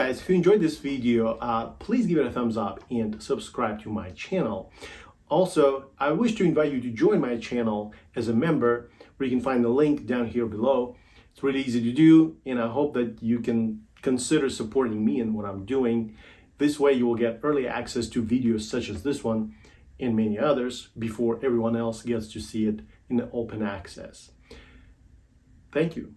guys, if you enjoyed this video, please give it a thumbs up and subscribe to my channel. Also, I wish to invite you to join my channel as a member, where you can find the link down here below. It's really easy to do, and I hope that you can consider supporting me in what I'm doing. This way you will get early access to videos such as this one and many others before everyone else gets to see it in open access. Thank you.